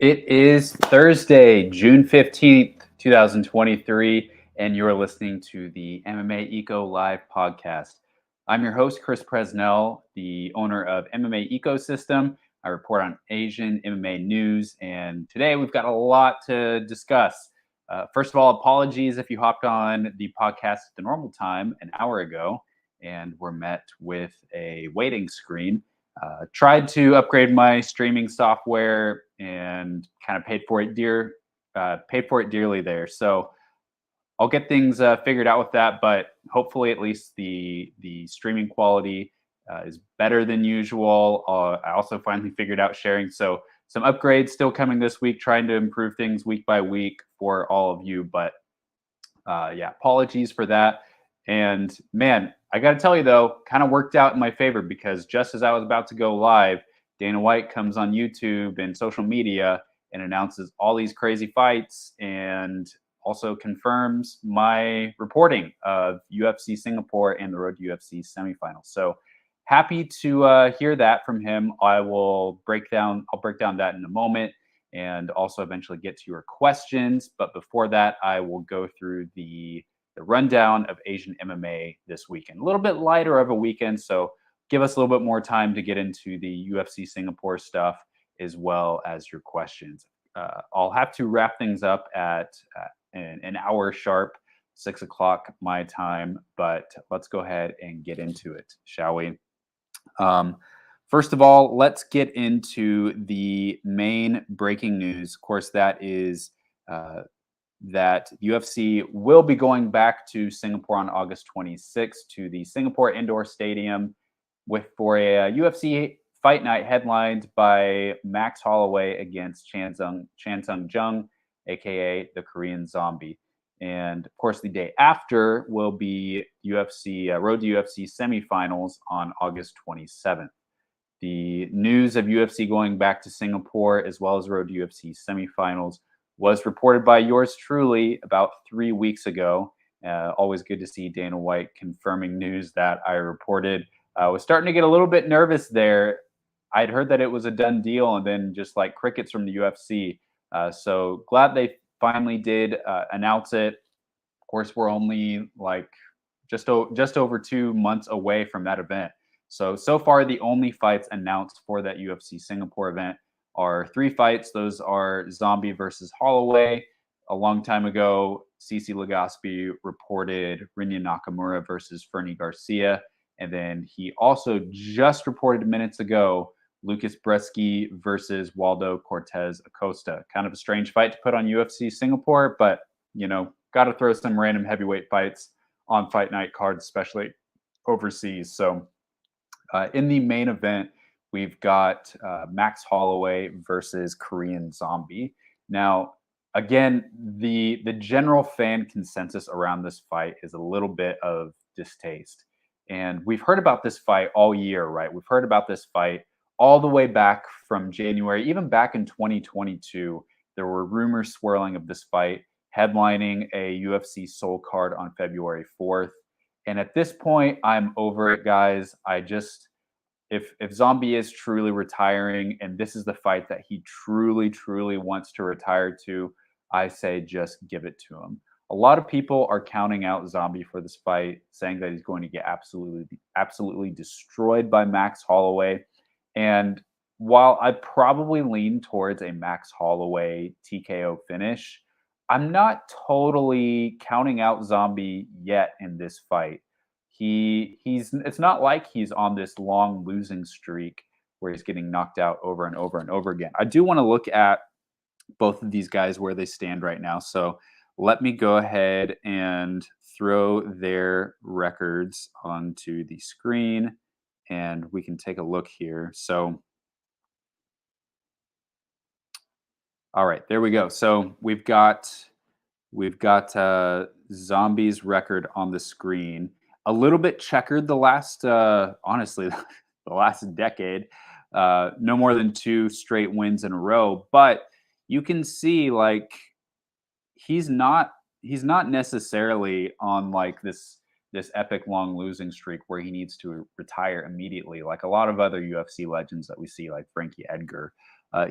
It is Thursday, June 15th, 2023, and you're listening to the MMA Eco Live podcast. I'm your host, Chris Presnell, the owner of MMA Ecosystem. I report on Asian MMA news, and today we've got a lot to discuss. First of all, apologies if you hopped on the podcast at the normal time an hour ago and were met with a waiting screen. Tried to upgrade my streaming software and kind of paid for it dearly there. So I'll get things figured out with that, but hopefully at least the streaming quality is better than usual. I also finally figured out sharing, so some upgrades still coming this week, trying to improve things week by week for all of you. But yeah, apologies for that. And man, I got to tell you though, kind of worked out in my favor because just as I was about to go live, Dana White comes on YouTube and social media and announces all these crazy fights and also confirms my reporting of UFC Singapore and the road to UFC semifinals. So happy to hear that from him. I'll break down that in a moment and also eventually get to your questions. But before that, I will go through the rundown of Asian MMA this weekend. A little bit lighter of a weekend, so give us a little bit more time to get into the UFC Singapore stuff as well as your questions. I'll have to wrap things up at an hour sharp, 6 o'clock my time, but let's go ahead and get into it, shall we? First of all, let's get into the main breaking news. Of course, that is that UFC will be going back to Singapore on August 26th to the Singapore Indoor Stadium for a UFC fight night headlined by Max Holloway against Chan Sung Jung, aka the Korean Zombie. And of course, the day after will be road to UFC semifinals on August 27th. The news of UFC going back to Singapore as well as road to UFC semifinals was reported by yours truly about 3 weeks ago. Always good to see Dana White confirming news that I reported. I was starting to get a little bit nervous there. I'd heard that it was a done deal and then just like crickets from the UFC. So glad they finally did announce it. Of course, we're only like just over 2 months away from that event. So far, the only fights announced for that UFC Singapore event are 3 fights. Those are Zombie versus Holloway. A long time ago, CC Legaspi reported Rinya Nakamura versus Fernie Garcia. And then he also just reported minutes ago Lucas Bresky versus Waldo Cortez Acosta. Kind of a strange fight to put on UFC Singapore, but, got to throw some random heavyweight fights on fight night cards, especially overseas. So in the main event, we've got Max Holloway versus Korean Zombie. Now, again, the general fan consensus around this fight is a little bit of distaste. And we've heard about this fight all year, right? We've heard about this fight all the way back from January, even back in 2022. There were rumors swirling of this fight headlining a UFC Seoul card on February 4th. And at this point, I'm over it, guys. If Zombie is truly retiring and this is the fight that he truly, truly wants to retire to, I say just give it to him. A lot of people are counting out Zombie for this fight, saying that he's going to get absolutely destroyed by Max Holloway. And while I probably lean towards a Max Holloway TKO finish, I'm not totally counting out Zombie yet in this fight. It's not like he's on this long losing streak where he's getting knocked out over and over and over again. I do want to look at both of these guys where they stand right now. So let me go ahead and throw their records onto the screen and we can take a look here. So all right, there we go. So we've got Zombie's record on the screen. A little bit checkered the last, honestly, the last decade. No more than 2 straight wins in a row. But you can see, like, he's not necessarily on like this this epic long losing streak where he needs to retire immediately, like a lot of other UFC legends that we see, like Frankie Edgar.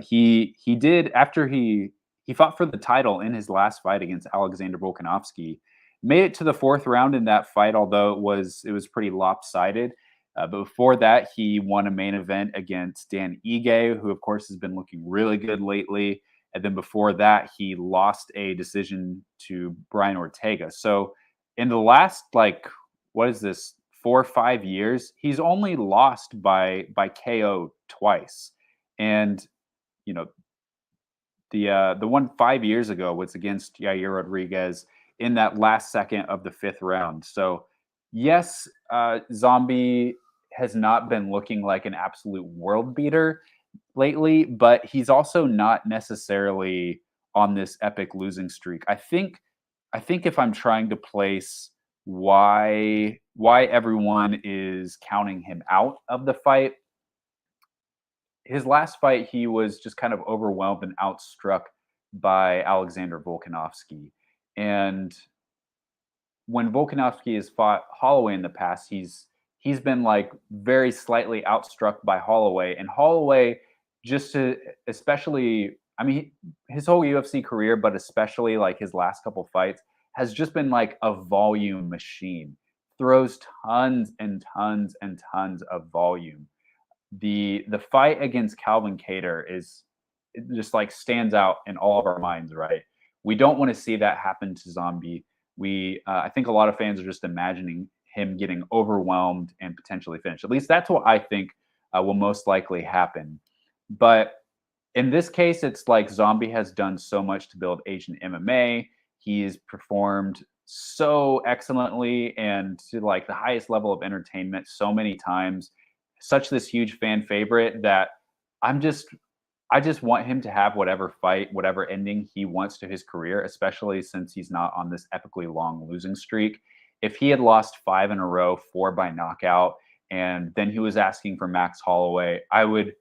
He did after he fought for the title in his last fight against Alexander Volkanovski. Made it to the fourth round in that fight, although it was pretty lopsided. But before that, he won a main event against Dan Ige, who of course has been looking really good lately. And then before that, he lost a decision to Brian Ortega. So in the last, like, what is this, 4 or 5 years, he's only lost by KO twice. And you know, the one 5 years ago was against Yair Rodriguez in that last second of the fifth round. So yes, Zombie has not been looking like an absolute world beater lately, but he's also not necessarily on this epic losing streak. I think if I'm trying to place why everyone is counting him out of the fight, his last fight, he was just kind of overwhelmed and outstruck by Alexander Volkanovski. And when Volkanovski has fought Holloway in the past, he's been like very slightly outstruck by Holloway. And Holloway, especially, I mean, his whole UFC career, but especially like his last couple fights, has just been like a volume machine. Throws tons and tons and tons of volume. The fight against Calvin Kattar is, it just like stands out in all of our minds, right? We don't want to see that happen to Zombie. I think a lot of fans are just imagining him getting overwhelmed and potentially finished. At least that's what I think will most likely happen. But in this case, it's like Zombie has done so much to build Asian MMA. He's performed so excellently and to like the highest level of entertainment so many times. Such this huge fan favorite that I'm just I just want him to have whatever fight, whatever ending he wants to his career, especially since he's not on this epically long losing streak. If he had lost five in a row, four by knockout, and then he was asking for Max Holloway, I would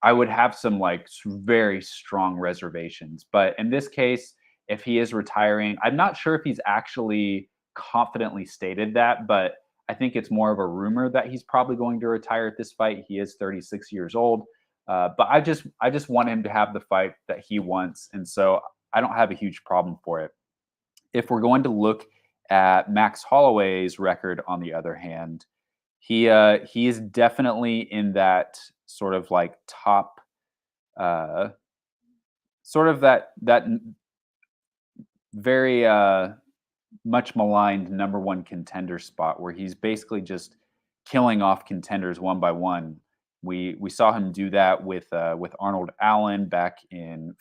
have some like very strong reservations. But in this case, if he is retiring, I'm not sure if he's actually confidently stated that, but I think it's more of a rumor that he's probably going to retire at this fight. He is 36 years old. But I just want him to have the fight that he wants, and so I don't have a huge problem for it. If we're going to look at Max Holloway's record, on the other hand, he is definitely in that sort of like top, uh, sort of that very much maligned number one contender spot where he's basically just killing off contenders one by one. We saw him do that with Arnold Allen back in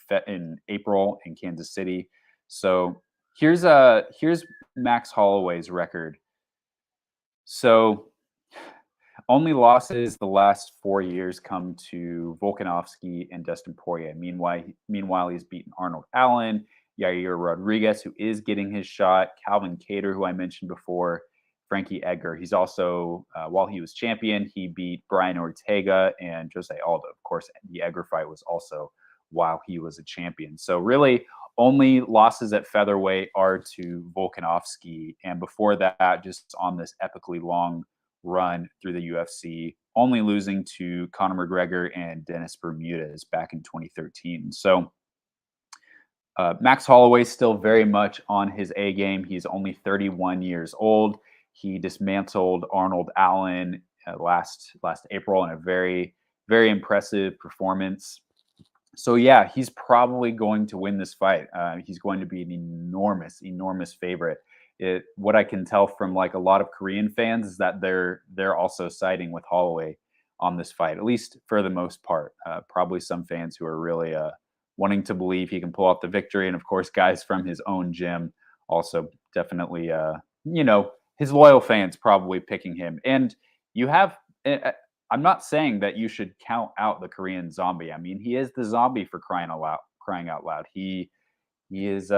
April in Kansas City. So here's Max Holloway's record. So only losses the last 4 years come to Volkanovski and Dustin Poirier. Meanwhile, he's beaten Arnold Allen, Yair Rodriguez, who is getting his shot, Calvin Kattar, who I mentioned before, Frankie Edgar. He's also, while he was champion, he beat Brian Ortega and Jose Aldo. Of course, the Edgar fight was also while he was a champion. So really, only losses at featherweight are to Volkanovski, and before that, just on this epically long run through the UFC, only losing to Conor McGregor and Dennis Bermudez back in 2013. So Max Holloway still very much on his A game. He's only 31 years old. He dismantled Arnold Allen last April in a very, very impressive performance. So yeah, he's probably going to win this fight. He's going to be an enormous, enormous favorite. What I can tell from like a lot of Korean fans is that they're also siding with Holloway on this fight, at least for the most part. Probably some fans who are really wanting to believe he can pull out the victory, and of course, guys from his own gym also definitely, his loyal fans probably picking him. And you have. I'm not saying that you should count out the Korean Zombie. I mean, he is the Zombie for crying out loud. Crying out loud. He is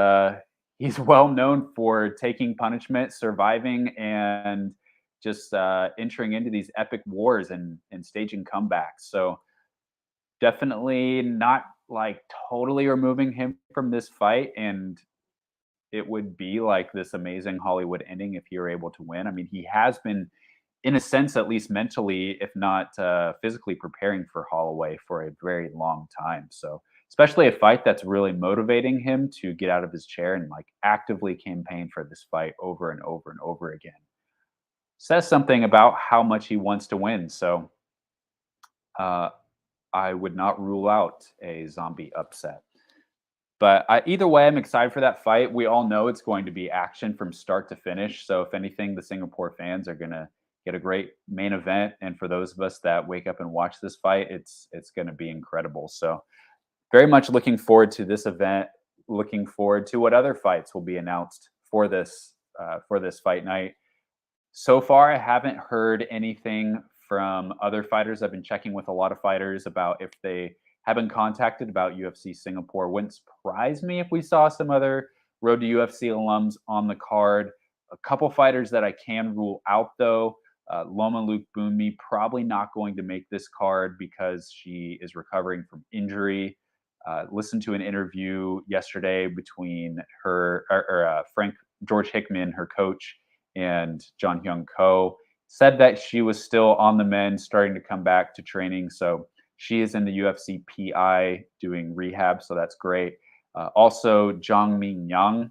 he's well known for taking punishment, surviving, and just entering into these epic wars and staging comebacks. So definitely not like totally removing him from this fight. And it would be like this amazing Hollywood ending if he were able to win. I mean, he has been, in a sense, at least mentally, if not physically, preparing for Holloway for a very long time. So, especially a fight that's really motivating him to get out of his chair and like actively campaign for this fight over and over and over again, says something about how much he wants to win. So, uh, I would not rule out a zombie upset. But either way, I'm excited for that fight. We all know it's going to be action from start to finish. So if anything, the Singapore fans are going to get a great main event. And for those of us that wake up and watch this fight, it's going to be incredible. So very much looking forward to this event. Looking forward to what other fights will be announced for this fight night. So far, I haven't heard anything from other fighters. I've been checking with a lot of fighters about if they have been contacted about UFC Singapore. Wouldn't surprise me if we saw some other Road to UFC alums on the card. A couple fighters that I can rule out, though. Loma Luke Bunmi probably not going to make this card because she is recovering from injury. Listened to an interview yesterday between her Frank George Hickman, her coach, and John Hyun Ko, said that she was still on the mend, starting to come back to training. So she is in the UFC PI doing rehab, so that's great. Also, Jong Min Young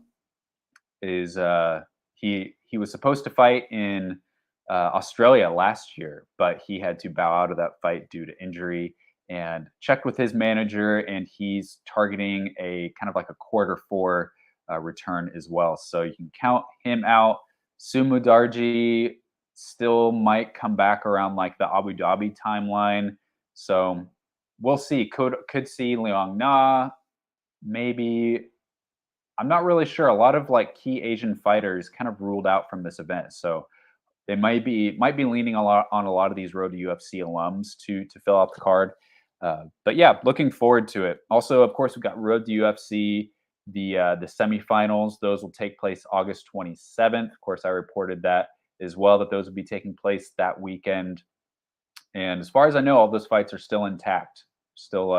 is he was supposed to fight in Australia last year, but he had to bow out of that fight due to injury. And checked with his manager, and he's targeting a kind of like a quarter 4 return as well. So you can count him out. Sumu Darji still might come back around like the Abu Dhabi timeline. So we'll see. Could see Liang Na, maybe. I'm not really sure. A lot of like key Asian fighters kind of ruled out from this event. So they might be leaning a lot on a lot of these Road to UFC alums to fill out the card. But yeah, looking forward to it. Also, of course, we've got Road to UFC, the semifinals. Those will take place August 27th. Of course, I reported that as well, that those will be taking place that weekend. And as far as I know, all those fights are still intact, still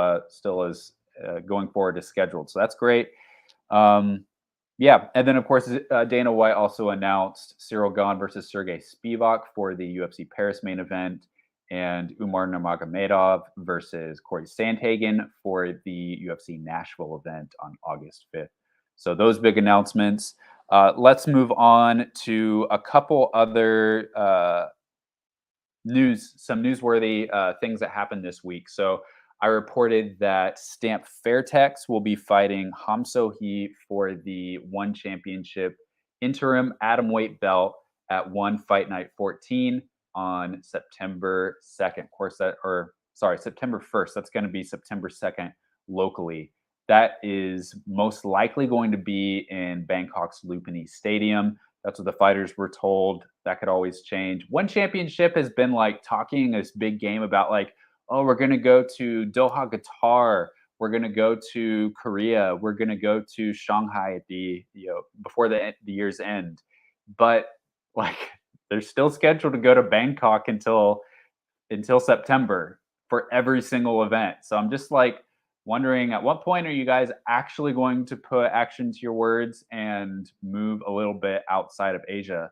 is going forward as scheduled. So that's great. Yeah, and then of course Dana White also announced Cyril Gane versus Sergey Spivak for the UFC Paris main event, and Umar Nurmagomedov versus Corey Sandhagen for the UFC Nashville event on August 5th. So those big announcements. Let's move on to a couple other some newsworthy things that happened this week. So I reported that Stamp Fairtex will be fighting Hamso He for the One Championship interim atomweight belt at One Fight Night 14 on September 2nd. Of course, September 1st. That's going to be September 2nd locally. That is most likely going to be in Bangkok's Lumpini Stadium. That's what the fighters were told. That could always change. One Championship has been like talking this big game about like, oh, we're going to go to Doha, Qatar. We're going to go to Korea. We're going to go to Shanghai at before the year's end. But like, they're still scheduled to go to Bangkok until September for every single event. So I'm just like wondering, at what point are you guys actually going to put action to your words and move a little bit outside of Asia?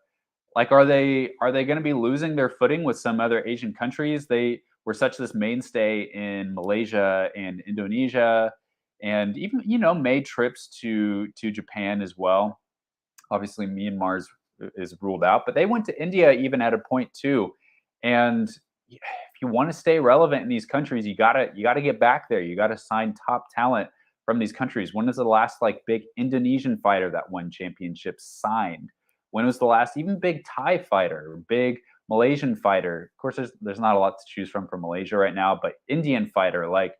Like, are they going to be losing their footing with some other Asian countries? They were such this mainstay in Malaysia and Indonesia, and even made trips to Japan as well. Obviously, Myanmar is ruled out, but they went to India even at a point too. And if you want to stay relevant in these countries, you gotta get back there. You gotta sign top talent from these countries. When was the last like big Indonesian fighter that won championships signed? When was the last even big Thai fighter, big Malaysian fighter? Of course, there's not a lot to choose from for Malaysia right now, but Indian fighter, like,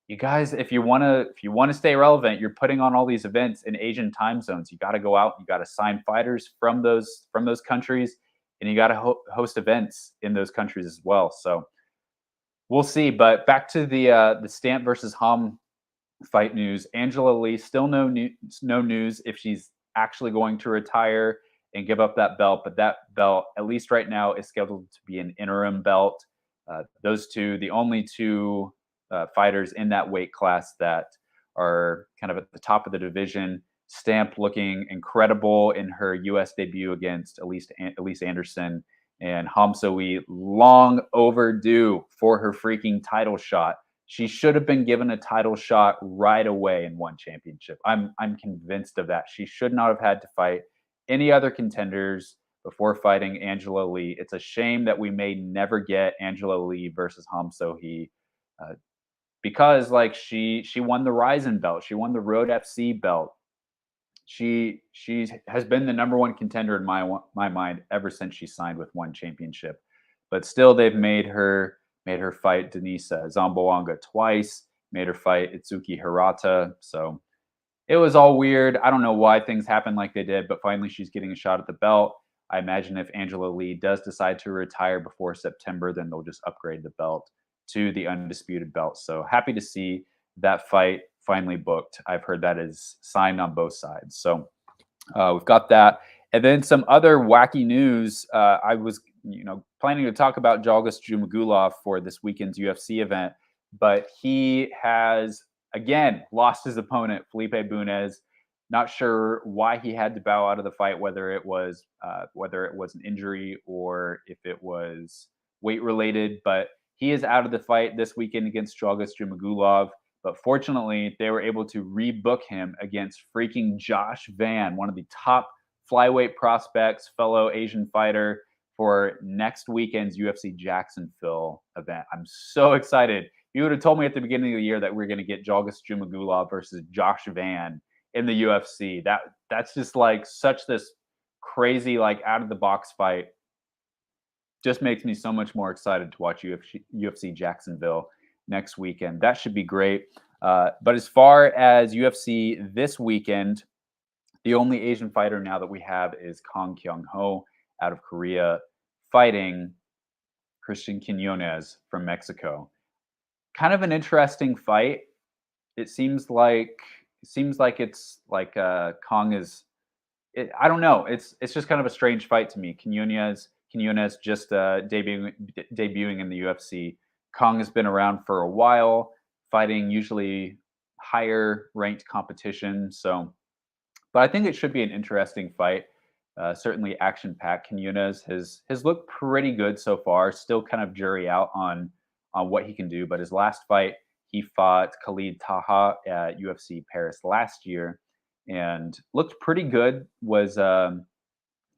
you guys, if you want to stay relevant, you're putting on all these events in Asian time zones. You got to go out, you got to sign fighters from those countries, and you got to host events in those countries as well. So we'll see. But back to the Stamp versus Hum fight news. Angela Lee, still no news if she's actually going to retire and give up that belt. But that belt, at least right now, is scheduled to be an interim belt. Those two, the only two fighters in that weight class that are kind of at the top of the division. Stamp looking incredible in her U.S. debut against Elise Anderson, and Hamsoe long overdue for her freaking title shot. She should have been given a title shot right away in one championship. I'm convinced of that. She should not have had to fight any other contenders before fighting Angela Lee. It's a shame that we may never get Angela Lee versus Hamsoe, because like she won the Ryzen belt, she won the Road FC belt. She has been the number one contender in my mind ever since she signed with one championship. But still, they've made her fight Denise Zamboanga twice, made her fight Itsuki Hirata. So it was all weird. I don't know why things happened like they did, but finally she's getting a shot at the belt. I imagine if Angela Lee does decide to retire before September, then they'll just upgrade the belt to the undisputed belt. So happy to see that fight finally booked. I've heard that is signed on both sides. So we've got that. And then some other wacky news. I was, planning to talk about Jalgas Jumagulov for this weekend's UFC event, but he has again lost his opponent, Felipe Bunes. Not sure why he had to bow out of the fight, whether it was an injury or if it was weight related, but he is out of the fight this weekend against Jalgas Jumagulov. But fortunately, they were able to rebook him against freaking Josh Van, one of the top flyweight prospects, fellow Asian fighter, for next weekend's UFC Jacksonville event. I'm so excited. You would have told me at the beginning of the year that we're going to get Jalgas Jumagulov versus Josh Van in the UFC. That's just like such this crazy, like out of the box fight. Just makes me so much more excited to watch UFC Jacksonville next weekend. That should be great. But as far as UFC this weekend, the only Asian fighter now that we have is Kang Kyung-ho out of Korea, fighting Christian Quinones from Mexico. Kind of an interesting fight. It seems like it's like Kang is. I don't know. It's just kind of a strange fight to me. Quinones just debuting in the UFC. Kang has been around for a while, fighting usually higher ranked competition. So, but I think it should be an interesting fight. Certainly action packed. Quinones has looked pretty good so far. Still kind of jury out on what he can do. But his last fight, he fought Khalid Taha at UFC Paris last year and looked pretty good. Was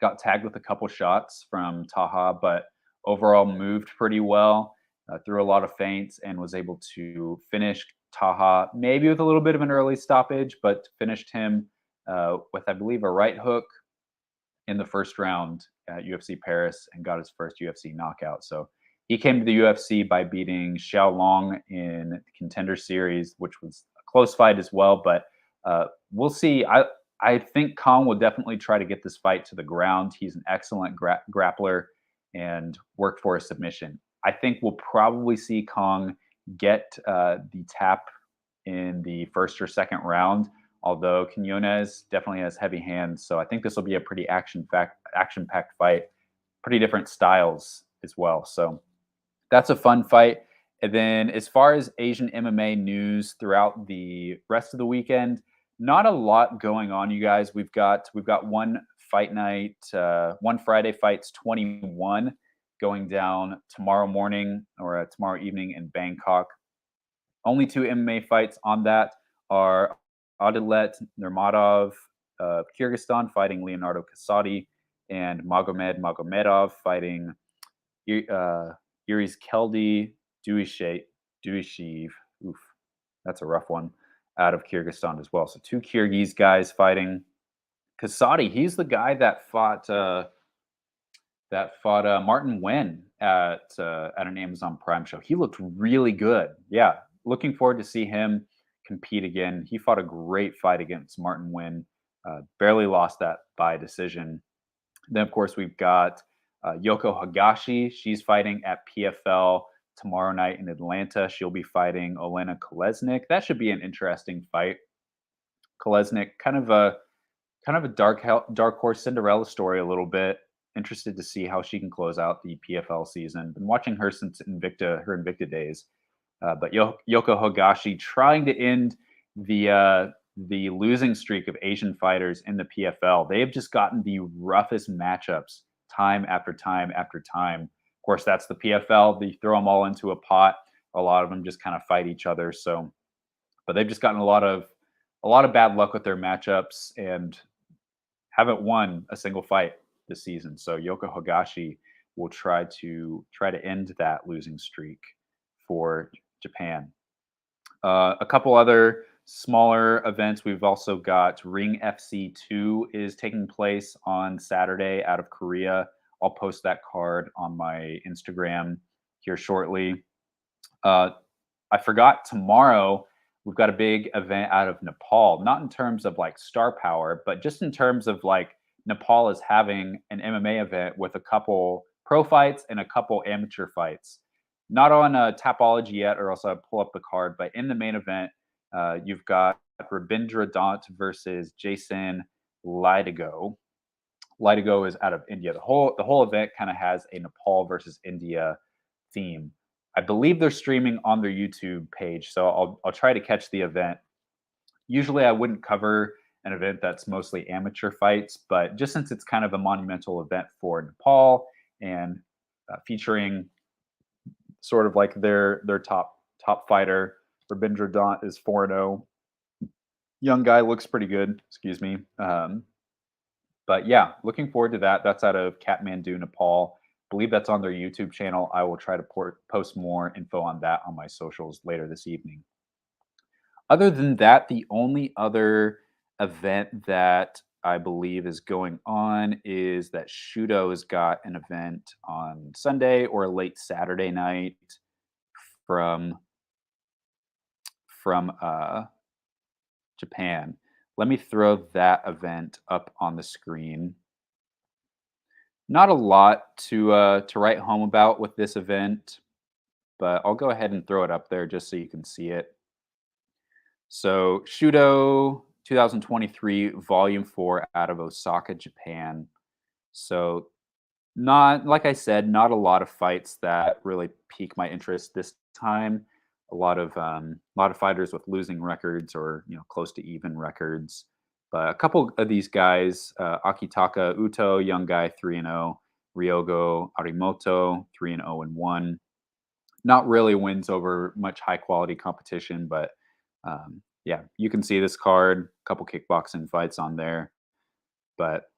got tagged with a couple shots from Taha, but overall moved pretty well, threw a lot of feints, and was able to finish Taha, maybe with a little bit of an early stoppage, but finished him with, I believe, a right hook in the first round at UFC Paris and got his first UFC knockout. So he came to the UFC by beating Xiao Long in the Contender Series, which was a close fight as well, but we'll see. I think Kang will definitely try to get this fight to the ground. He's an excellent grappler and work for a submission. I think we'll probably see Kang get the tap in the first or second round, although Quinones definitely has heavy hands. So I think this will be a pretty action-packed fight, pretty different styles as well. So that's a fun fight. And then as far as Asian MMA news throughout the rest of the weekend, not a lot going on, you guys. We've got one fight night, one Friday Fights 21 going down tomorrow morning or tomorrow evening in Bangkok. Only two MMA fights on that are Adilet Nurmadov of Kyrgyzstan fighting Leonardo Casati, and Magomed Magomedov fighting Iris Keldi Duishev. Oof, that's a rough one. Out of Kyrgyzstan as well. So two Kyrgyz guys fighting. Casati, he's the guy that fought Martin Nguyen at an Amazon Prime show. He looked really good. Yeah, looking forward to see him compete again. He fought a great fight against Martin Nguyen. Barely lost that by decision. Then, of course, we've got Yoko Hagashi. She's fighting at PFL tomorrow night in Atlanta. She'll be fighting Olena Kolesnik. That should be an interesting fight. Kolesnik, kind of a dark horse Cinderella story a little bit. Interested to see how she can close out the PFL season. Been watching her since her Invicta days. But Yoko Hagashi trying to end the the losing streak of Asian fighters in the PFL. They have just gotten the roughest matchups time after time after time. Of course, that's the PFL. They throw them all into a pot. A lot of them just kind of fight each other. So, but they've just gotten a lot of bad luck with their matchups and haven't won a single fight this season. So Yoko Hagashi will try to end that losing streak for Japan. A couple other smaller events. We've also got Ring FC 2 is taking place on Saturday out of Korea. I'll post that card on my Instagram here shortly. I forgot tomorrow we've got a big event out of Nepal, not in terms of like star power, but just in terms of like Nepal is having an MMA event with a couple pro fights and a couple amateur fights. Not on Tapology yet, or else I'll pull up the card, but in the main event, you've got Rabindra Dant versus Jason Lidigo. Lidigo is out of India. The whole event kind of has a Nepal versus India theme. I believe they're streaming on their YouTube page, so I'll try to catch the event. Usually, I wouldn't cover an event that's mostly amateur fights, but just since it's kind of a monumental event for Nepal and featuring sort of like their top fighter, Rabindra Dant is 4-0. Young guy, looks pretty good. Excuse me. But yeah, looking forward to that. That's out of Kathmandu, Nepal. I believe that's on their YouTube channel. I will try to post more info on that on my socials later this evening. Other than that, the only other event that I believe is going on is that Shooto has got an event on Sunday or late Saturday night from Japan. Let me throw that event up on the screen. Not a lot to write home about with this event, but I'll go ahead and throw it up there just so you can see it. So Shooto 2023 Volume 4 out of Osaka, Japan. So not, like I said, not a lot of fights that really pique my interest this time. A lot of fighters with losing records or close to even records. But a couple of these guys, Akitaka Uto, young guy, 3-0. Ryogo Arimoto, 3-0-1. Not really wins over much high quality competition, but yeah, you can see this card. A couple kickboxing fights on there, but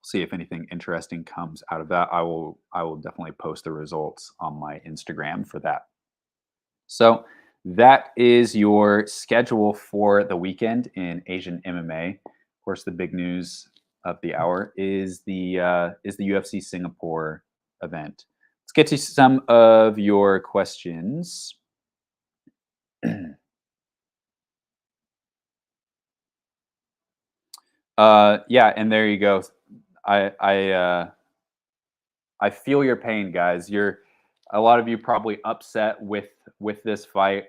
see if anything interesting comes out of that. I will definitely post the results on my Instagram for that. So that is your schedule for the weekend in Asian MMA. Of course, the big news of the hour is the UFC Singapore event. Let's get to some of your questions. Yeah, and there you go. I feel your pain, guys. A lot of you probably upset with this fight,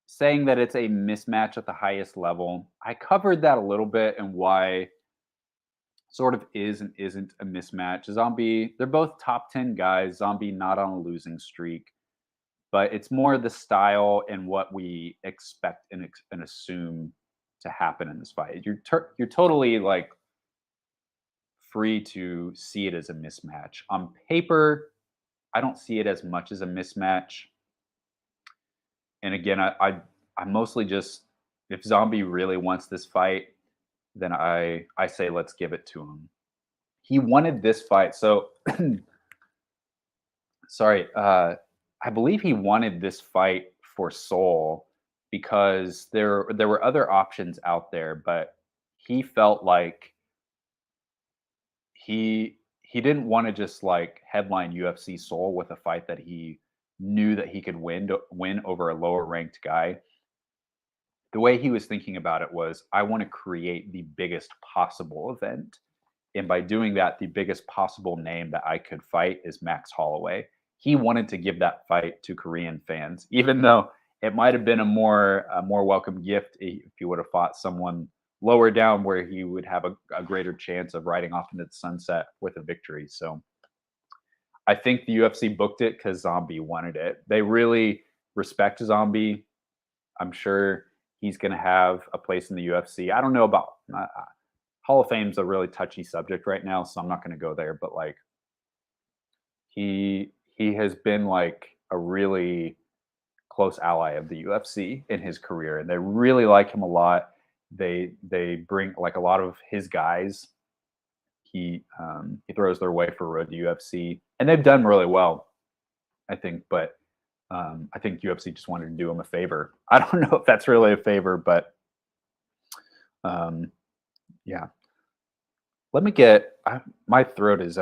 saying that it's a mismatch at the highest level. I covered that a little bit and why sort of is and isn't a mismatch. Zombie, they're both top 10 guys. Zombie not on a losing streak, but it's more the style and what we expect and assume to happen in this fight. You're totally like free to see it as a mismatch. On paper, I don't see it as much as a mismatch. And again, I mostly just, if Zombie really wants this fight, then I say let's give it to him. He wanted this fight. So sorry, I believe he wanted this fight for Seoul because there were other options out there, but he felt like he didn't want to just like headline UFC Seoul with a fight that he knew that he could win over a lower ranked guy. The way he was thinking about it was, I want to create the biggest possible event. And by doing that, the biggest possible name that I could fight is Max Holloway. He wanted to give that fight to Korean fans, even though it might have been a more welcome gift if he would have fought someone lower down where he would have a greater chance of riding off into the sunset with a victory. So I think the UFC booked it because Zombie wanted it. They really respect Zombie. I'm sure he's going to have a place in the UFC. I don't know about Hall of Fame's a really touchy subject right now, so I'm not going to go there. But like he has been like a really close ally of the UFC in his career, and they really like him a lot. They bring like a lot of his guys. He throws their way for road to UFC, and they've done really well, I think. But I think UFC just wanted to do him a favor. I don't know if that's really a favor, but yeah. Let me get my throat is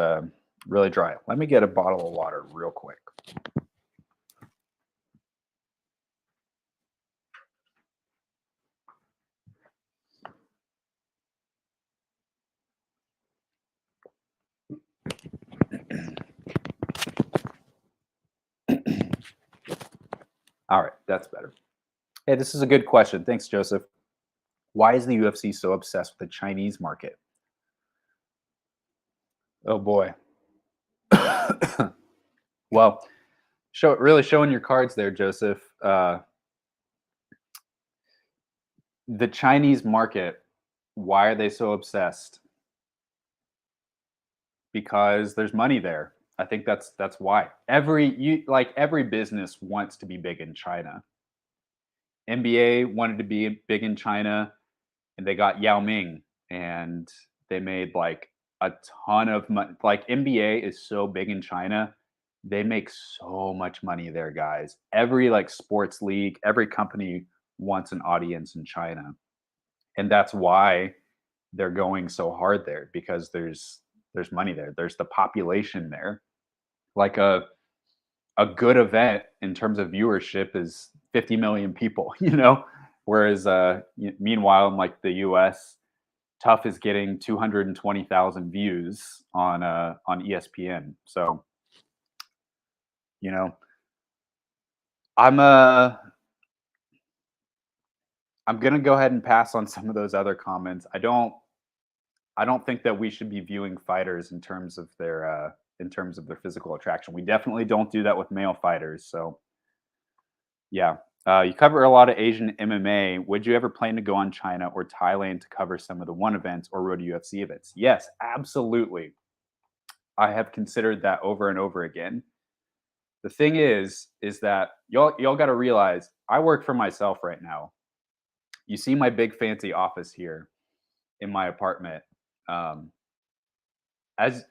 really dry. Let me get a bottle of water real quick. All right, that's better. Hey, this is a good question. Thanks, Joseph. Why is the UFC so obsessed with the Chinese market? Oh boy. Well, really showing your cards there, Joseph. The Chinese market, why are they so obsessed? Because there's money there. I think that's why. Every business wants to be big in China. NBA wanted to be big in China, and they got Yao Ming, and they made like a ton of money. Like NBA is so big in China, they make so much money there, guys. Every like sports league, every company wants an audience in China, and that's why they're going so hard there, because there's money there. There's the population there. Like a good event in terms of viewership is 50 million people, whereas meanwhile in like the US, Tough is getting 220,000 views on ESPN. So, you know, I'm uh I'm going to go ahead and pass on some of those other comments. I don't think that we should be viewing fighters in terms of their physical attraction. We definitely don't do that with male fighters. So, yeah. You cover a lot of Asian MMA. Would you ever plan to go on China or Thailand to cover some of the one events or road UFC events? Yes, absolutely. I have considered that over and over again. The thing is that y'all got to realize I work for myself right now. You see my big fancy office here in my apartment. Um, as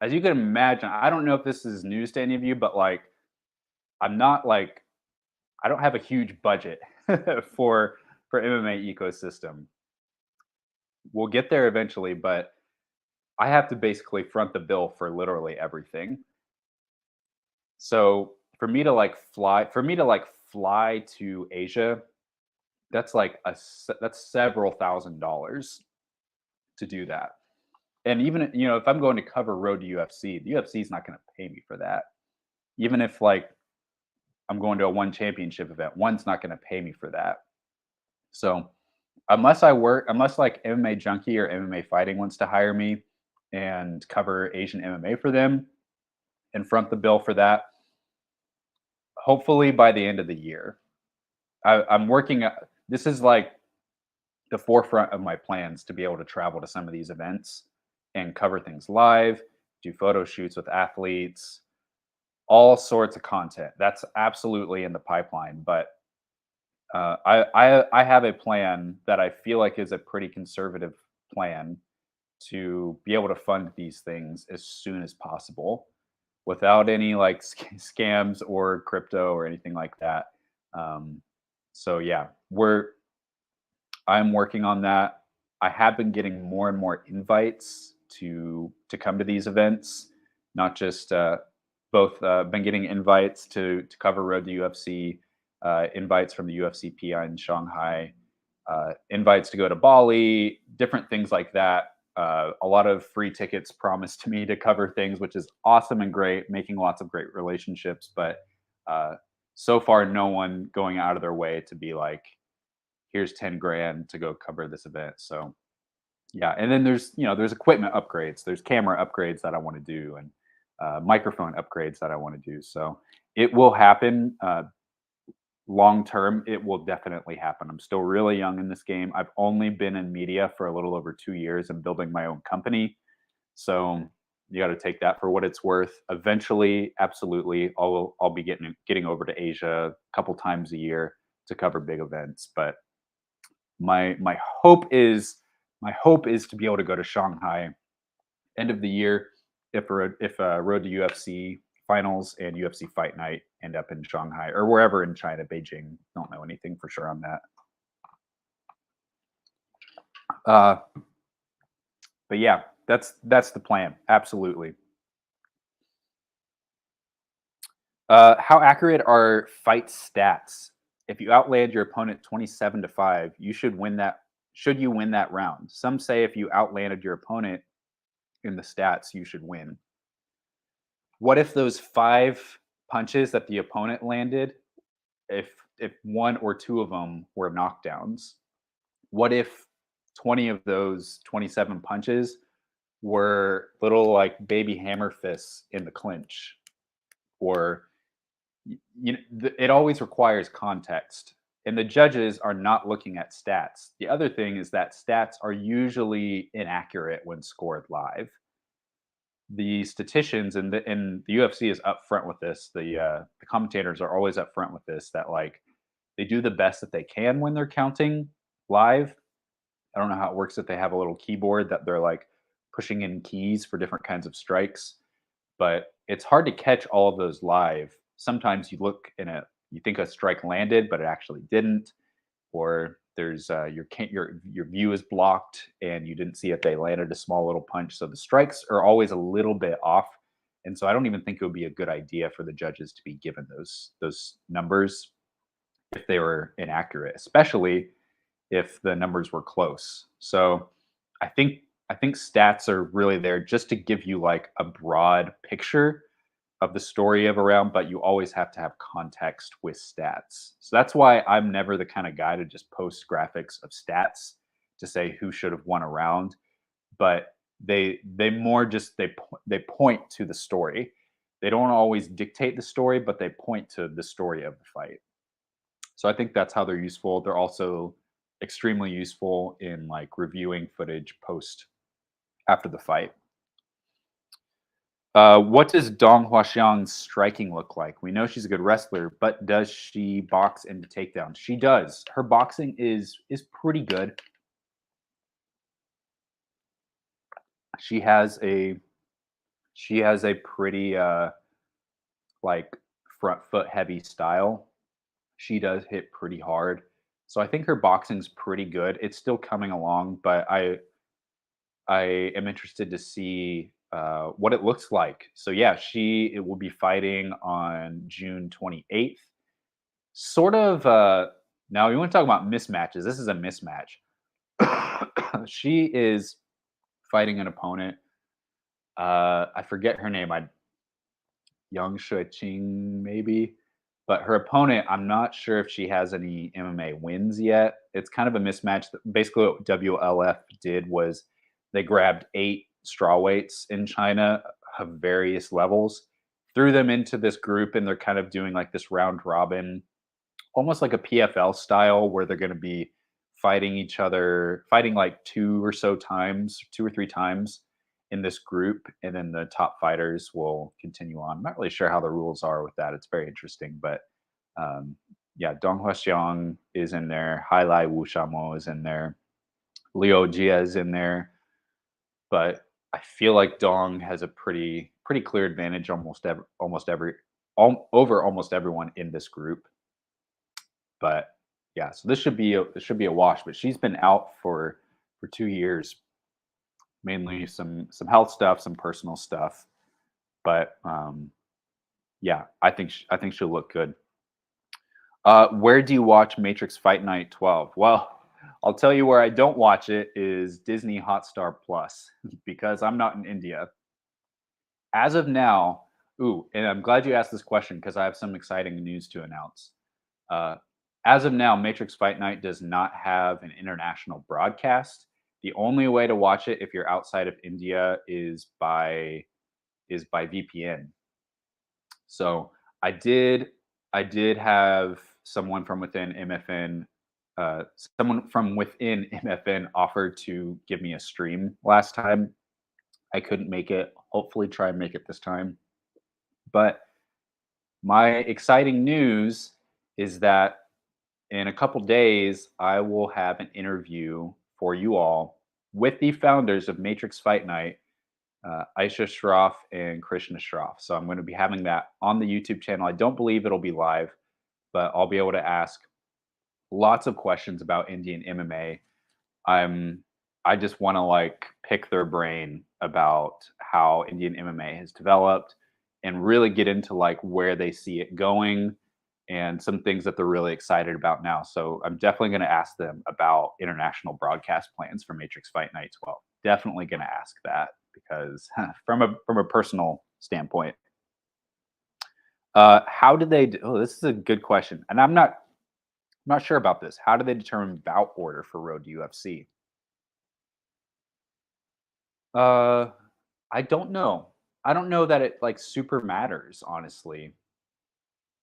as you can imagine, I don't know if this is news to any of you, but like I'm not like I don't have a huge budget for MMA ecosystem. We'll get there eventually, but I have to basically front the bill for literally everything. So for me to like fly to Asia, that's like that's several $1,000s to do that. And even if I'm going to cover road to UFC, the UFC is not going to pay me for that. Even if like I'm going to a one championship event, one's not going to pay me for that. So unless like MMA Junkie or MMA Fighting wants to hire me and cover Asian MMA for them and front the bill for that, hopefully by the end of the year. I'm working. This is like the forefront of my plans to be able to travel to some of these events and cover things live, do photo shoots with athletes, all sorts of content. That's absolutely in the pipeline. But I have a plan that I feel like is a pretty conservative plan to be able to fund these things as soon as possible without any like scams or crypto or anything like that. So yeah, I'm working on that. I have been getting more and more invites to come to these events, not just both been getting invites to cover Road to UFC, invites from the UFC PI in Shanghai, invites to go to Bali, different things like that. A lot of free tickets promised to me to cover things, which is awesome and great, making lots of great relationships. But so far, no one going out of their way to be like, here's 10 grand to go cover this event. So yeah. And then there's equipment upgrades, there's camera upgrades that I want to do, and microphone upgrades that I want to do. So it will happen. long term, it will definitely happen. I'm still really young in this game. I've only been in media for a little over 2 years and building my own company. So you got to take that for what it's worth. Eventually, absolutely, I'll be getting over to Asia a couple times a year to cover big events. But my hope is to be able to go to Shanghai end of the year if Road to UFC finals and UFC Fight Night end up in Shanghai or wherever in China, Beijing. Don't know anything for sure on that. Uh, but yeah, that's the plan. Absolutely. How accurate are fight stats? If you outland your opponent 27-5, you should win that. Should you win that round? Some say if you outlanded your opponent in the stats, you should win. What if those 5 punches that the opponent landed, if one or two of them were knockdowns? What if 20 of those 27 punches were little like baby hammer fists in the clinch? Or it always requires context, and the judges are not looking at stats. The other thing is that stats are usually inaccurate when scored live. The statisticians and the UFC is upfront with this. The commentators are always upfront with this, that like they do the best that they can when they're counting live. I don't know how it works if they have a little keyboard that they're like pushing in keys for different kinds of strikes, but it's hard to catch all of those live. Sometimes you think a strike landed, but it actually didn't, or there's your view is blocked and you didn't see if they landed a small little punch. So the strikes are always a little bit off, and so I don't even think it would be a good idea for the judges to be given those numbers if they were inaccurate, especially if the numbers were close. So I think stats are really there just to give you like a broad picture of the story of a round, but you always have to have context with stats. So that's why I'm never the kind of guy to just post graphics of stats to say who should have won a round, but they more just they point to the story. They don't always dictate the story, but they point to the story of the fight. So I think that's how they're useful. They're also extremely useful in like reviewing footage post after the fight. What does Dong Huaxiang's striking look like? We know she's a good wrestler, but does she box into takedowns? She does. Her boxing is pretty good. She has a pretty like front foot heavy style. She does hit pretty hard. So I think her boxing's pretty good. It's still coming along, but I am interested to see what it looks like. So yeah, it will be fighting on June 28th. Sort of. Now you want to talk about mismatches? This is a mismatch. She is fighting an opponent. I forget her name. Yang Shuqing maybe, but her opponent, I'm not sure if she has any MMA wins yet. It's kind of a mismatch. Basically, what WLF did was they grabbed 8 strawweights in China of various levels, threw them into this group, and they're kind of doing like this round robin, almost like a PFL style, where they're going to be fighting each other, fighting like 2 or 3 times in this group, and then the top fighters will continue on. I'm not really sure how the rules are with that. It's very interesting, but yeah, Dong Huaxiang is in there. Hai Lai Wu Shamo is in there. Liu Jia is in there, but I feel like Dong has a pretty clear advantage over almost everyone in this group. But yeah, so this should be a wash. But she's been out for 2 years, mainly some health stuff, some personal stuff. But yeah, I think she'll look good. Where do you watch Matrix Fight Night 12? Well, I'll tell you where I don't watch it is Disney Hotstar Plus because I'm not in India. As of now, and I'm glad you asked this question because I have some exciting news to announce. As of now, Matrix Fight Night does not have an international broadcast. The only way to watch it if you're outside of India is by VPN. So I did have someone from within MFN, someone from within MFN offered to give me a stream last time. I couldn't make it. Hopefully, try and make it this time. But my exciting news is that in a couple days, I will have an interview for you all with the founders of Matrix Fight Night, Aisha Shroff and Krishna Shroff. So I'm going to be having that on the YouTube channel. I don't believe it'll be live, but I'll be able to ask lots of questions about Indian MMA. I'm I just want to like pick their brain about how Indian MMA has developed and really get into like where they see it going and some things that they're really excited about now. So I'm definitely going to ask them about international broadcast plans for Matrix Fight Night 12. Definitely going to ask that because from a personal standpoint, how did they? Oh, this is a good question, and I'm not sure about this. How do they determine bout order for Road to UFC? Uh, I don't know. I don't know that it like super matters, honestly.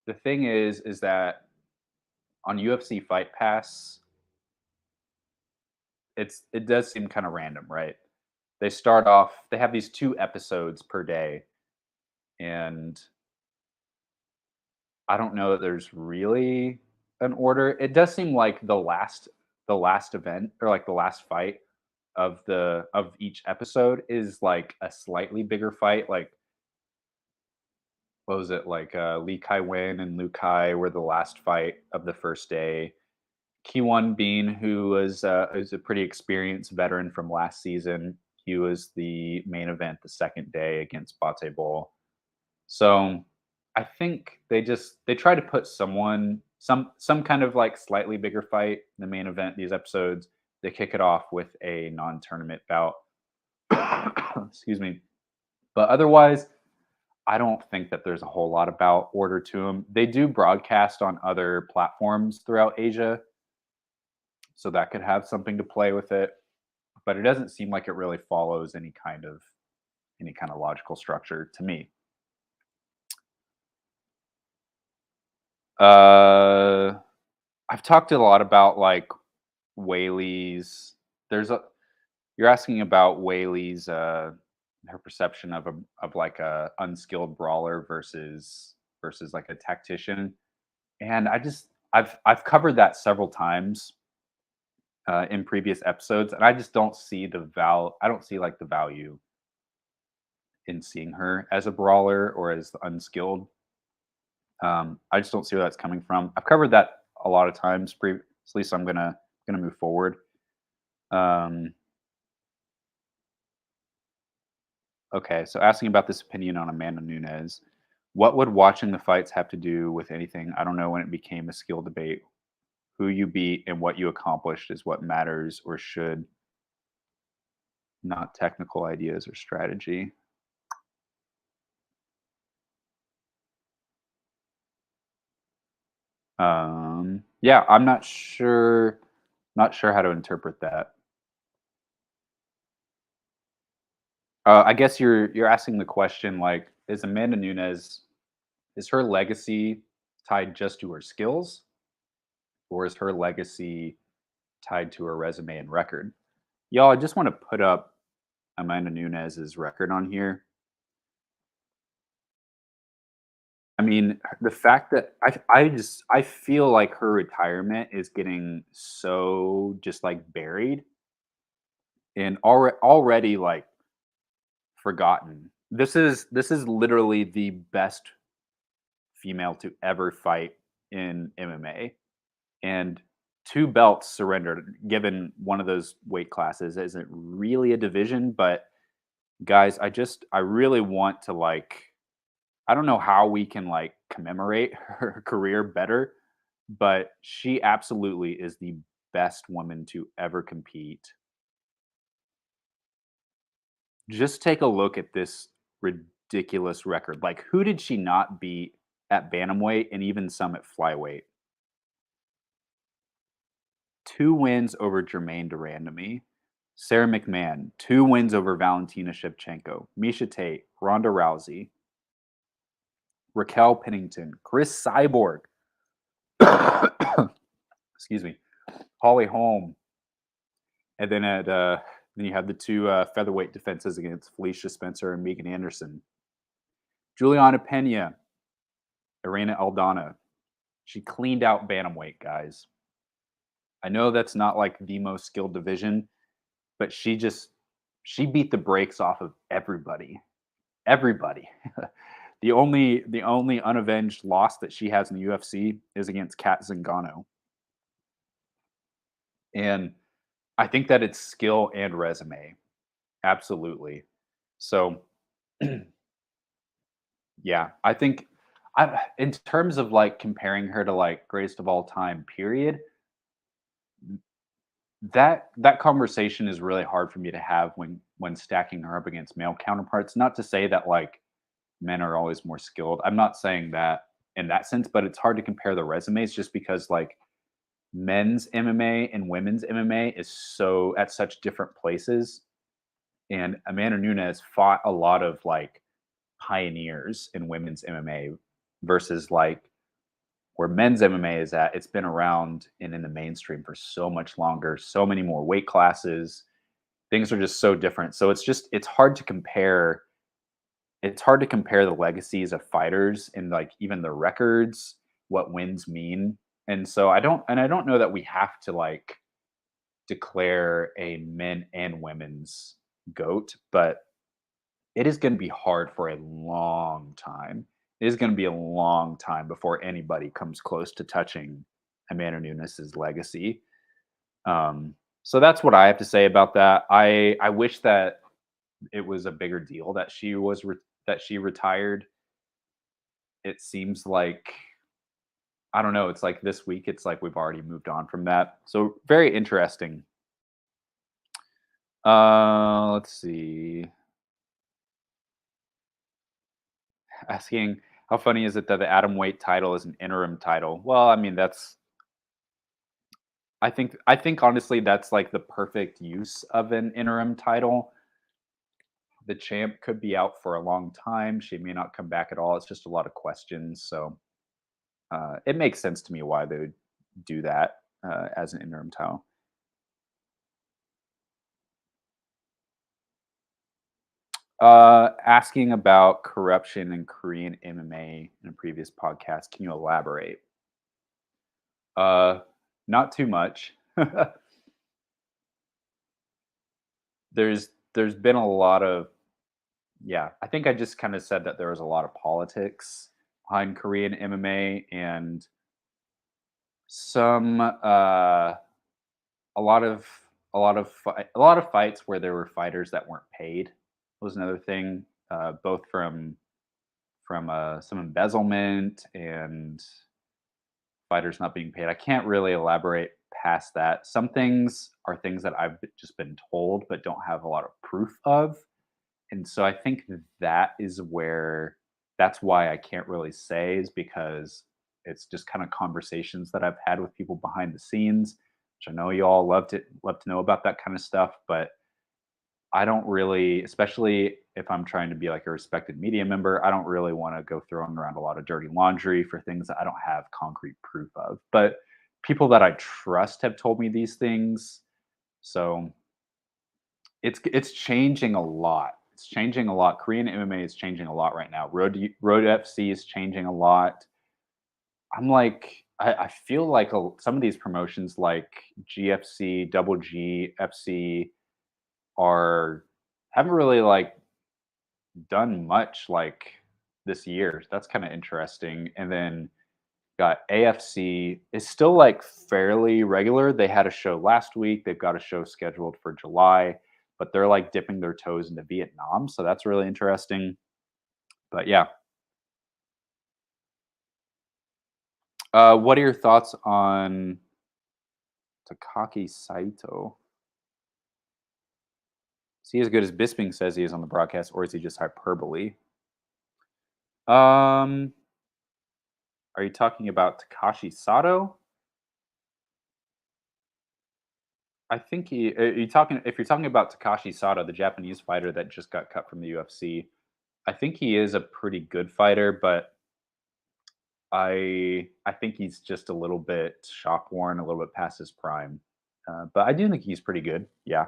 The thing is that on UFC Fight Pass, it does seem kind of random, right? They start off, they have these 2 episodes per day, and I don't know that there's really an order. It does seem like the last event or like the last fight of each episode is like a slightly bigger fight. Like what was it like? Lee Kai Wen and Liu Kai were the last fight of the first day. Kiwon Bean, who was a pretty experienced veteran from last season, he was the main event the second day against Bate Bol. So I think they try to put some kind of like slightly bigger fight in the main event these episodes. They kick it off with a non-tournament bout. Excuse me. But otherwise, I don't think that there's a whole lot about order to them. They do broadcast on other platforms throughout Asia, so that could have something to play with it. But it doesn't seem like it really follows any kind of logical structure to me. Uh, I've talked a lot about like Whaley's. There's a You're asking about Whaley's her perception of like a unskilled brawler versus like a tactician, and I've covered that several times in previous episodes, and I just don't see I don't see like the value in seeing her as a brawler or as unskilled. I just don't see where that's coming from. I've covered that a lot of times previously, so I'm gonna move forward. Um, okay, so asking about this opinion on Amanda Nunes, what would watching the fights have to do with anything? I don't know when it became a skill debate. Who you beat and what you accomplished is what matters, or should not technical ideas or strategy. Yeah, I'm not sure how to interpret that. I guess you're asking the question like, is Amanda Nunes is her legacy tied just to her skills, or is her legacy tied to her resume and record? Y'all, I just want to put up Amanda Nunes's record on here. I mean, the fact that I feel like her retirement is getting so just like buried and already like forgotten. This is literally the best female to ever fight in MMA, and 2 belts surrendered. Given one of those weight classes isn't really a division, but guys, I really want to like. I don't know how we can like commemorate her career better, but she absolutely is the best woman to ever compete. Just take a look at this ridiculous record. Like, who did she not beat at bantamweight and even some at flyweight? 2 wins over Jermaine Durandamy, Sarah McMahon, 2 wins over Valentina Shevchenko, Misha Tate, Ronda Rousey, Raquel Pennington, Chris Cyborg, excuse me, Holly Holm, and then you have the two featherweight defenses against Felicia Spencer and Megan Anderson. Juliana Pena, Irene Aldana. She cleaned out bantamweight, guys. I know that's not like the most skilled division, but she beat the brakes off of everybody. Everybody. The only unavenged loss that she has in the UFC is against Kat Zingano. And I think that it's skill and resume. Absolutely. So yeah, I think in terms of like comparing her to like greatest of all time, period, that conversation is really hard for me to have when stacking her up against male counterparts. Not to say that like men are always more skilled. I'm not saying that in that sense, but it's hard to compare the resumes just because like men's MMA and women's MMA is so at such different places. And Amanda Nunes fought a lot of like pioneers in women's MMA versus like where men's MMA is at. It's been around and in the mainstream for so much longer, so many more weight classes. Things are just so different. So it's hard to compare. It's hard to compare the legacies of fighters and like even the records, what wins mean. And so I don't know that we have to like declare a men and women's GOAT, but it is going to be hard for a long time. It is going to be a long time before anybody comes close to touching Amanda Nunes's legacy. So that's what I have to say about that. I wish that it was a bigger deal that that she retired. It seems like I don't know. It's like this week. It's like we've already moved on from that. So very interesting. Let's see. Asking how funny is it that the atom weight title is an interim title? Well, I mean that's I think honestly that's like the perfect use of an interim title. The champ could be out for a long time. She may not come back at all. It's just a lot of questions. So it makes sense to me why they would do that as an interim title. Asking about corruption in Korean MMA in a previous podcast. Can you elaborate? Uh, Not too much. There's been a lot of yeah. I think I just kind of said that there was a lot of politics behind Korean MMA and some a lot of a lot of fights where there were fighters that weren't paid was another thing. Both from some embezzlement and fighters not being paid. I can't really elaborate past that. Some things are things that just been told but don't have a lot of proof of. And so I think that is where that's why I can't really say is because it's just kind of conversations that I've had with people behind the scenes, which I know you all love to know about that kind of stuff, but I don't really, especially if I'm trying to be like a respected media member, I don't really want to go throwing around a lot of dirty laundry for things that I don't have concrete proof of. But people that I trust have told me these things. So it's changing a lot. It's changing a lot. Korean MMA is changing a lot right now. Road FC is changing a lot. I'm like, I feel like some of these promotions like GFC, Double G, FC are haven't really like done much like this year. That's kind of interesting. And then got AFC is still like fairly regular. They had a show last week. They've got a show scheduled for July, but they're like dipping their toes into Vietnam. So that's really interesting. But yeah. What are your thoughts on Takashi Sato? Is he as good as Bisping says he is on the broadcast, or is he just hyperbole? Um, are you talking about Takashi Sato? I think you talking if you're talking about Takashi Sato, the Japanese fighter that just got cut from the UFC. I think he is a pretty good fighter, but I think he's just a little bit shop worn, a little bit past his prime. But I do think he's pretty good. Yeah.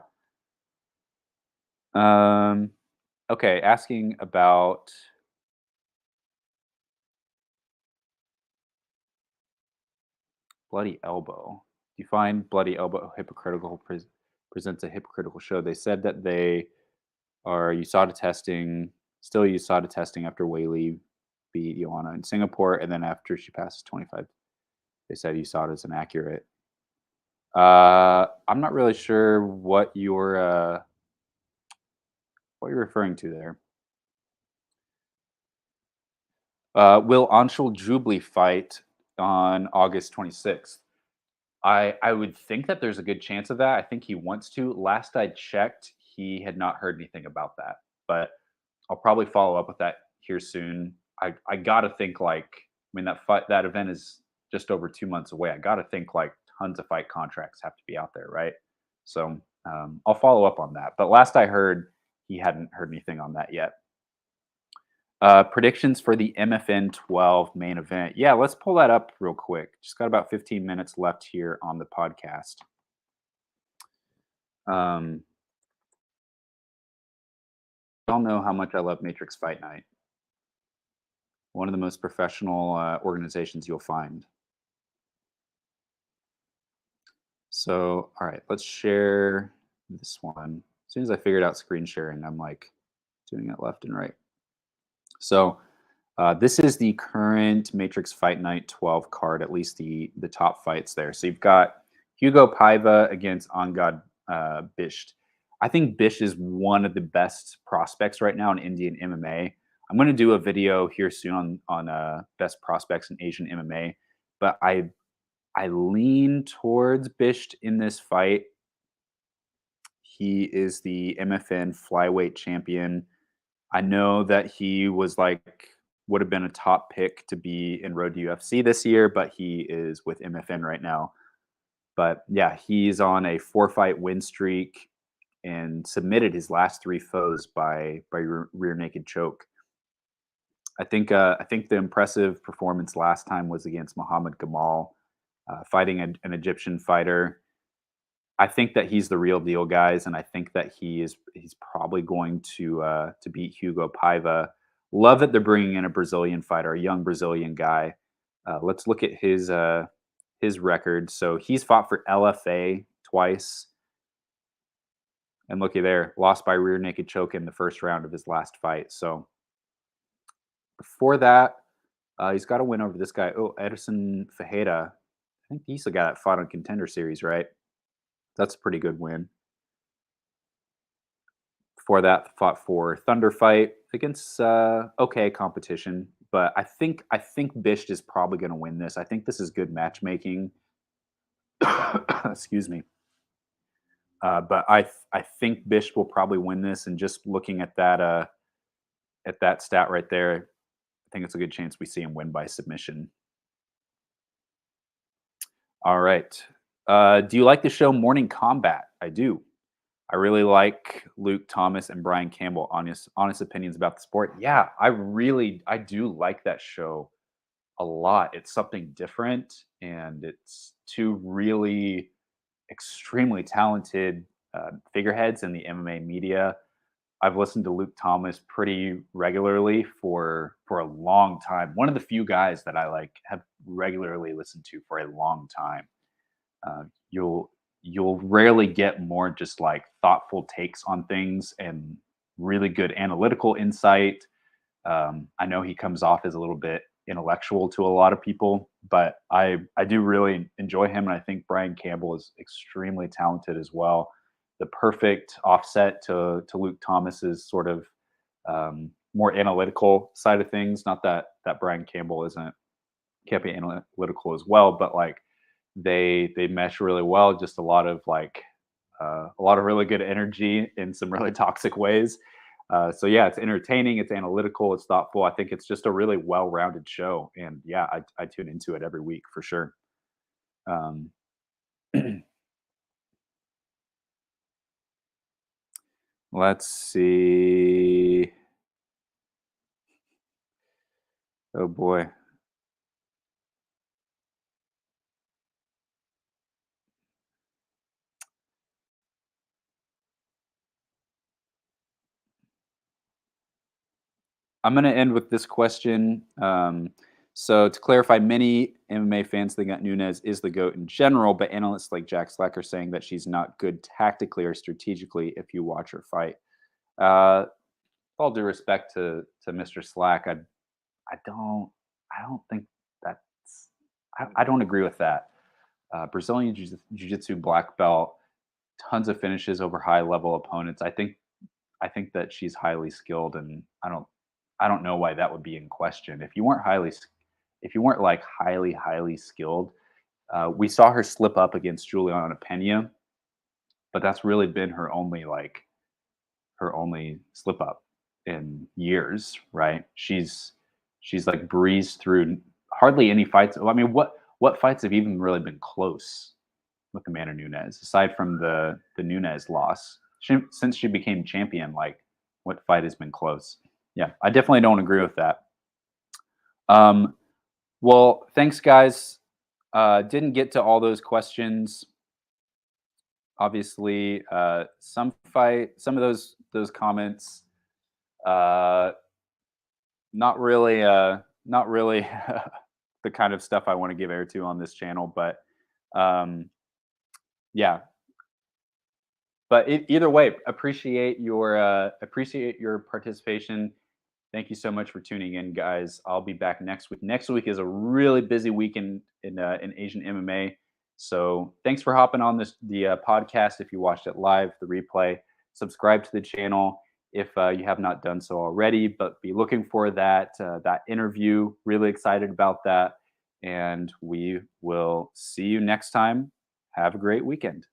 Um, okay, asking about Bloody Elbow. Do you find Bloody Elbow hypocritical? Presents a hypocritical show. They said that they are USADA testing, still USADA testing after Weili beat Joanna in Singapore, and then after she passes 25, they said USADA is inaccurate. I'm not really sure what you're referring to there. Will Anshul Jubli fight on August 26th? I would think that there's a good chance of that. I think he wants to. Last I checked, he had not heard anything about that, but I'll probably follow up with that here soon. I gotta think like I mean that event is just over 2 months away. I gotta think like tons of fight contracts have to be out there, right? So I'll follow up on that. But last I heard, he hadn't heard anything on that yet. Predictions for the MFN 12 main event. Yeah, let's pull that up real quick. Just got about 15 minutes left here on the podcast. Y'all know how much I love Matrix Fight Night. One of the most professional organizations you'll find. So, all right, let's share this one. As soon as I figured out screen sharing, I'm like doing it left and right. So, this is the current Matrix Fight Night 12 card, at least the top fights there. So you've got Hugo Paiva against Angad Bisht. I think Bisht is one of the best prospects right now in Indian MMA. I'm going to do a video here soon on best prospects in Asian MMA, but I lean towards Bisht in this fight. He is the MFN flyweight champion. I know that he was like would have been a top pick to be in Road to UFC this year, but he is with MFN right now. But yeah, he's on a 4-fight win streak and submitted his last 3 foes by rear naked choke. I think the impressive performance last time was against Muhammad Gamal, fighting an Egyptian fighter. I think that he's the real deal, guys, and I think that he's probably going to beat Hugo Paiva. Love that they're bringing in a Brazilian fighter, a young Brazilian guy. Let's look at his record. So he's fought for LFA twice, and looky there, lost by rear naked choke in the first round of his last fight. So before that, he's got a win over this guy. Oh, Edison Fajeda. I think he's the guy that fought on Contender Series, right? That's a pretty good win. Before that, fought for Thunder Fight against okay competition, but I think Bisht is probably going to win this. I think this is good matchmaking. Excuse me. But I think Bisht will probably win this, and just looking at that stat right there, I think it's a good chance we see him win by submission. All right. Do you like the show Morning Combat? I do. I really like Luke Thomas and Brian Campbell honest opinions about the sport. Yeah, I do like that show a lot. It's something different, and it's two really extremely talented figureheads in the MMA media. I've listened to Luke Thomas pretty regularly for a long time. One of the few guys that I like have regularly listened to for a long time. Uh, you'll rarely get more just like thoughtful takes on things and really good analytical insight. I know he comes off as a little bit intellectual to a lot of people, but I do really enjoy him, and I think Brian Campbell is extremely talented as well. The perfect offset to Luke Thomas's sort of more analytical side of things. Not that Brian Campbell can't be analytical as well, but like they mesh really well. Just a lot of really good energy in some really toxic ways. So yeah, it's entertaining, it's analytical, it's thoughtful. I think it's just a really well-rounded show, and yeah, I tune into it every week for sure. Um, let's see. Oh boy. I'm going to end with this question. So to clarify, many MMA fans think that Nunes is the GOAT in general, but analysts like Jack Slack are saying that she's not good tactically or strategically if you watch her fight. All due respect to Mr. Slack, I don't think that's I don't agree with that. Brazilian Jiu-Jitsu black belt, tons of finishes over high level opponents. I think that she's highly skilled, and I don't know why that would be in question. If you weren't like highly skilled, we saw her slip up against Juliana Pena, but that's really been her only slip up in years, right? She's like breezed through hardly any fights. I mean, what fights have even really been close with Amanda Nunes aside from the Nunes loss? Since she became champion, like what fight has been close? Yeah, I definitely don't agree with that. Well, thanks, guys. Didn't get to all those questions. Obviously, some of those comments, not really the kind of stuff I want to give air to on this channel, but yeah. But either way, appreciate your participation. Thank you so much for tuning in, guys. I'll be back next week. Next week is a really busy week in Asian MMA. So thanks for hopping on the podcast. If you watched it live, the replay, subscribe to the channel if you have not done so already. But be looking for that interview. Really excited about that, and we will see you next time. Have a great weekend.